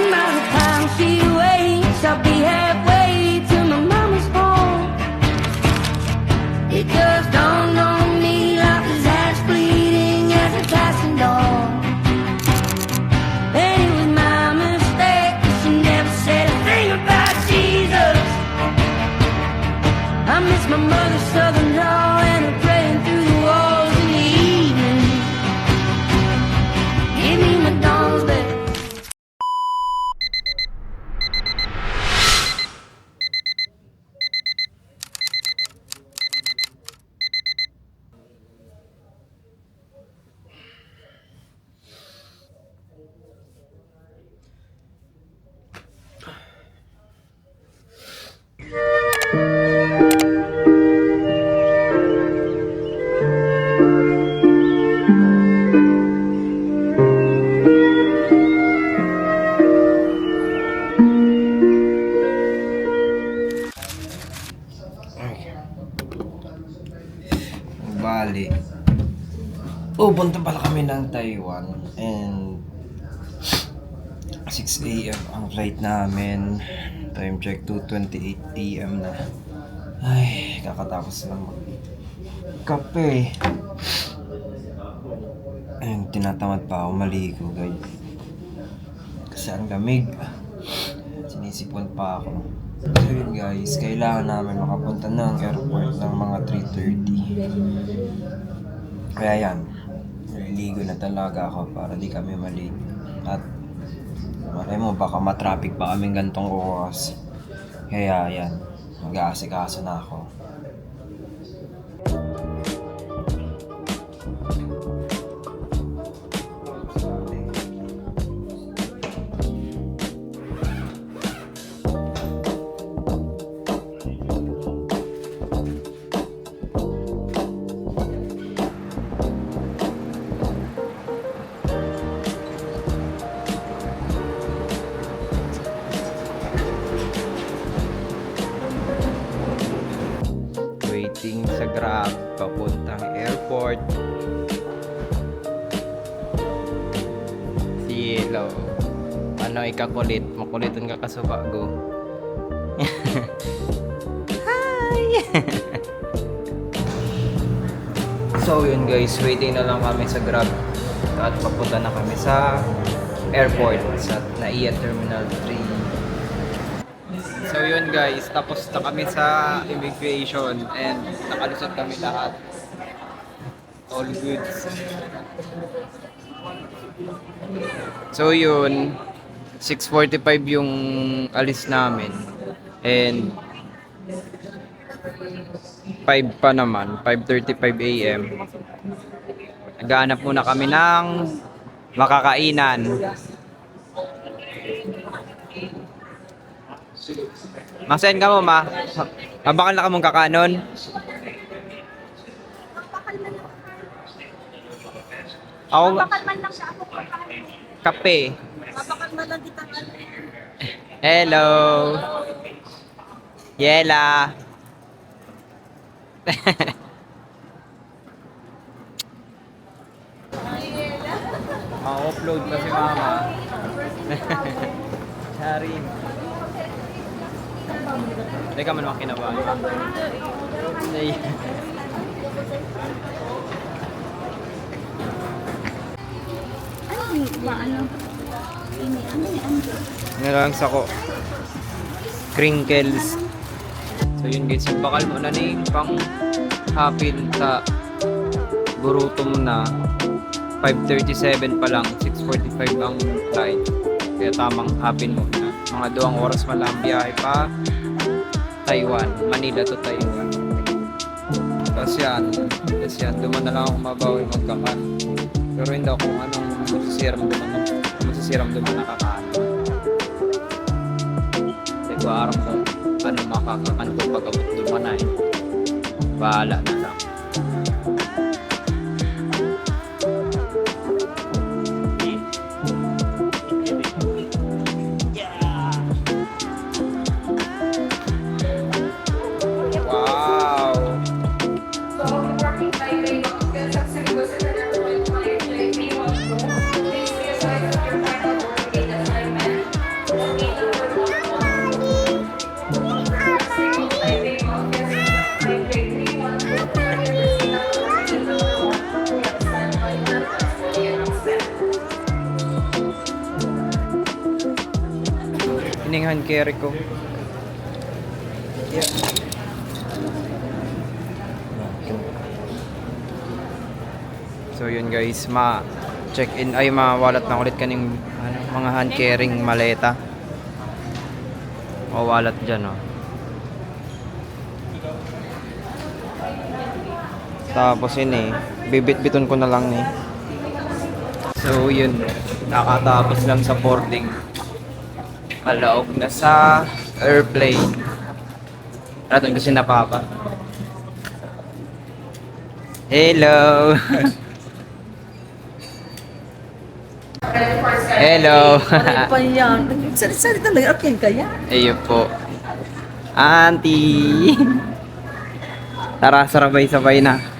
miles of time she waits, I'll be halfway to my mama's home. It just dawned on me like his eyes bleeding as I passed the door. And it was my mistake, 'cause she never said a thing about Jesus. I miss my mother's southern drawl and her praying through the walls in the evening. Give me my dawn's back. Bali, pupunta pala kami ng Taiwan and 6 AM ang flight namin. Time check 2:28 AM na. Ay, kakatapos lang magkape. And tinatamad pa ako maligo, guys. Kasi ang lamig. Sinisipon pa ako. So yun guys, kailangan namin makapunta ng airport ng mga 3:30. Kaya yan, naliligo na talaga ako para di kami maligo. At malay mo, baka matraffic pa kaming gantong oras. Kaya yan, mag-aasikaso na ako. Waiting sa Grab papuntang airport. Si Yelo, ano ikakulit? Makulitan ka kasubago. Hi! So yun guys, waiting na lang kami sa Grab at papunta na kami sa airport sa NAIA Terminal 3. So yun guys, tapos na kami sa immigration and nakalusot kami lahat. All goods. So yun, 6:45 yung alis namin and 5 pa naman, 5:35 AM. Naghahanap muna kami ng makakainan. Masayin ka mo, ma? Mabakal na ka mong kakanon? Ako, Mabakal man lang siya ako kakain. kape. Mabakal man lang kitang ano. Hello. Yela. Ma-upload pa si mama. Charin. Teka man makinabahan. Ay. Nalang sako. Crinkles. So yun guys, bakal mo na ning pang hapin sa gurutom na 5:37 pa lang, 6:45 ang flight. Kaya tamang hapin mo na. Mga 2 oras man lang biyahe pa Taiwan, Manila to Taiwan. Tapos yan, duman na lang ako mabawi magkakan. Pero hindi ako kung anong masisiram duman nakakaan. Hindi ko aram kung ano makakakan ko pag-abot duman na eh. Bahala na lang. yung hand carry ko. Yeah. So yun guys, ma-check-in ay ma-wallet na ulit kaning mga hand carrying maleta. O wallet dyan, oh. Tapos yun eh, bibit-biton ko na lang eh. So yun, nakatapos lang sa boarding. Kalaog na sa airplane. Raton kasi napapa. Hello! Hello! Pa yan. Salita lang, akin kaya. Ayun po. Auntie! Tara, sarabay-sabay na.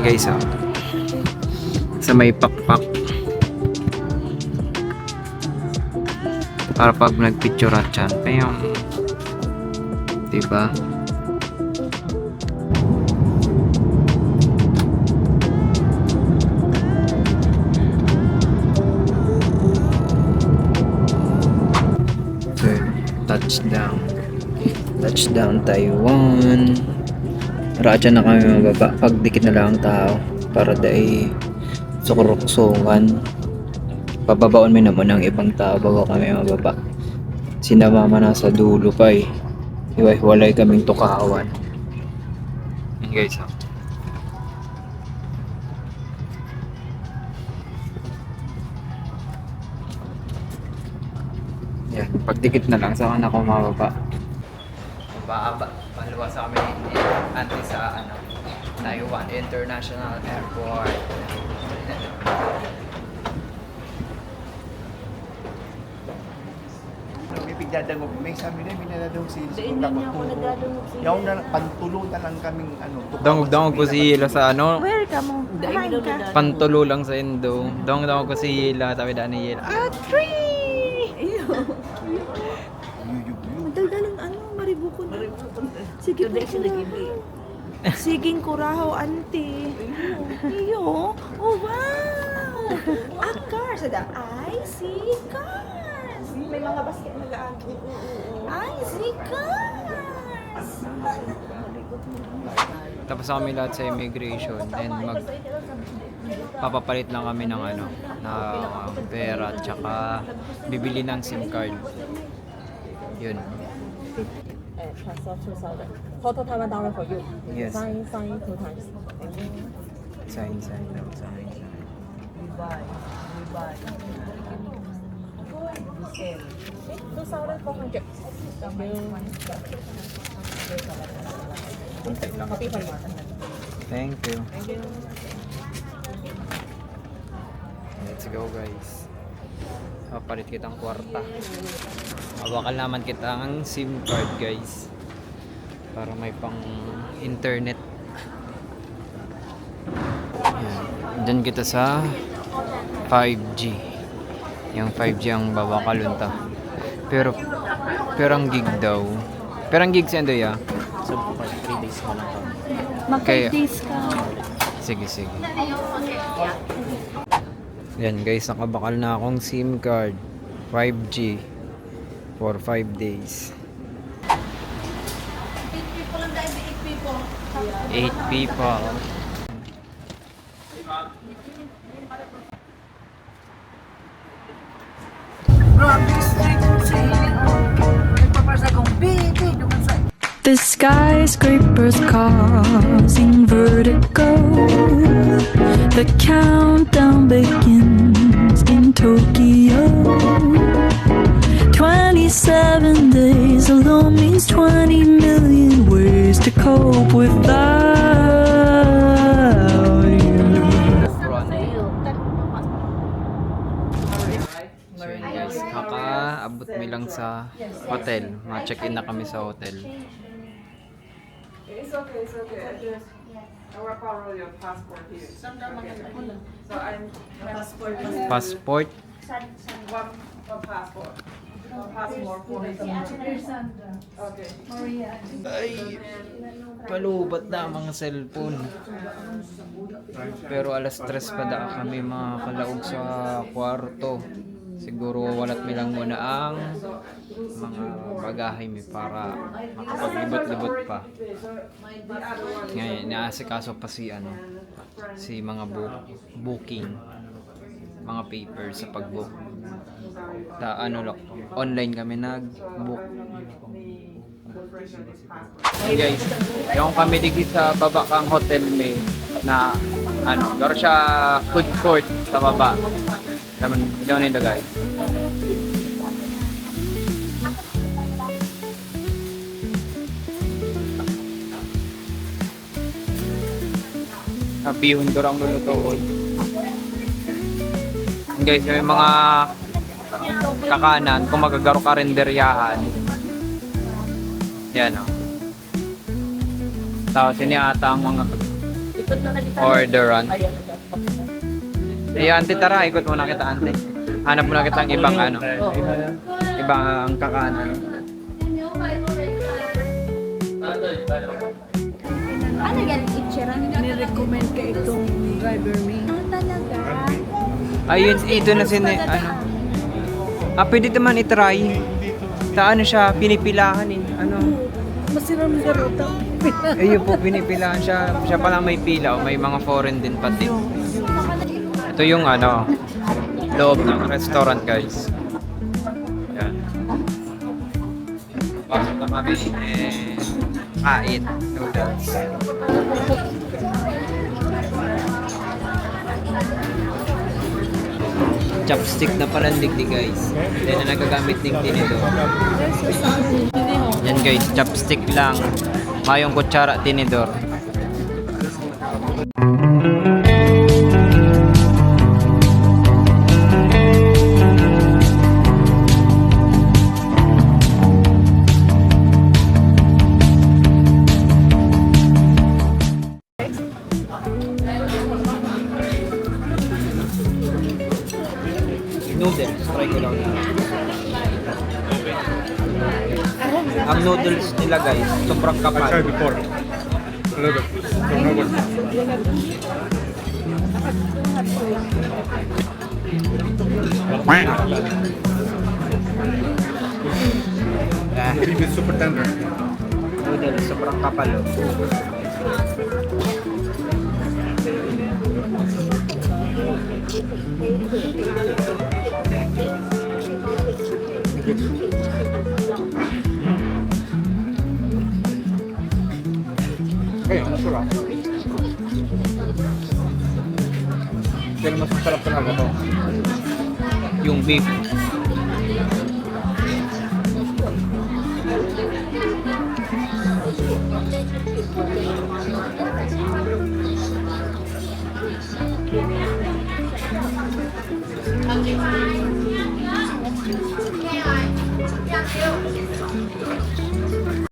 Ayan guys, oh. Sa may pakpak. Para pag nagpicture at yan, payong, diba? So, touchdown. Touchdown Taiwan. Radya na kami mababa. Pagdikit na lang ang tao para dahil sukuruksungan. Pababaon mo naman ng ibang tao bago kami mababa. Sina mama nasa dulo pa eh. Iwalay kaming tukawan. Yan guys, oh. Yan, pagdikit na lang saan ako mababa. Mababa, paluwa sa kami anti sa Taiwan International Airport. Dadangog may sabi na minadadong si Hindi niya ako nagdadungog siya. yaw na pantulo na lang kaming Dangog ko si Hila sa Where ka mo? Kain ka. Pantulo lang sa Indo. Dangog ko si Hila, tabi daan ni Hila. Ah, tree! Madaldalang maribukon. Sige po Siging kurahaw, ante. Iyo. Oh, wow! A car. Sada, I see cars. May mga basket na laan. I see cars. Tapos kami lahat sa immigration and papapalit lang kami ng na pera tsaka bibili ng SIM card. Yun. Transfer 2,000. Total Taiwan dollar for you. Yes. Sign 2 times. Sign. Okay, 2,400. Kunti lang. Copy for you. Thank you. Let's go guys. Papalit kitang kwarta. Hawakan naman kita ang SIM card guys. Para may pang internet. Yan. Diyan kita sa 5G. Yung 5G ang babakalunta. Pero ang gig daw. Pero ang gig sa ando ya? so 3 days pa lang kami. Kaya- Mag-days ka. Sige. Yan guys, nakabakal na akong SIM card 5G for 5 days. 8 people. The skyscrapers causing vertigo. The countdown begins in Tokyo. 27 days alone means 20 million ways to cope without you. So yun guys, kakaabot mi lang sa hotel. Ma-check in na kami sa hotel. will borrow your passport here. Okay. So I'm passport. Passport. One passport. One passport for Okay. Ay, palubat na ang mga cellphone. Pero alas 3 pa da kami mga kalaog sa kwarto. Siguro walat milang muna ang mga bagahe mi para makapaglibot-libot pa. Ngayon, naasikaso pa si si mga booking, mga papers sa pag-book. Online kami nag-book. Guys, yung kami digit sa baba kang hotel may na garo siya food court sa baba. Naman, yun yung guys. Bihon ko lang lulutuon. Guys, yung mga kakanan, kung magagaro karinderyahan. Yan o. Tapos yun ata ang mga orderan. Ante, tara, ikot muna kita, ante. Hanap muna kita ang ibang ibang kakanan. Ano yan? Itsura nila? Ni-recommend ka itong driver me. Talaga? Ayun, ito na pwede naman itry. Sa siya, pinipilahan Masiram sa ruta. Ayun po, pinipilahan siya. Siya pala may pila o may mga foreign din pati. Ito yung loob ng restaurant, guys. Yan. Pasok na kami. Kain. Noodles. Chopstick na pala digdi, guys. Hindi na nagagamit ng tinidor. Yan, guys. Chopstick lang. Mayong kutsara, tinidor. Noodles, try ko lang. Ang noodles nila, guys, sobrang kapal. I tried before. A little bit. So no good. The beef is super tender. Noodles, sobrang kapal. Kaya, masarap. Pero mas masarap talaga to. Yung beef.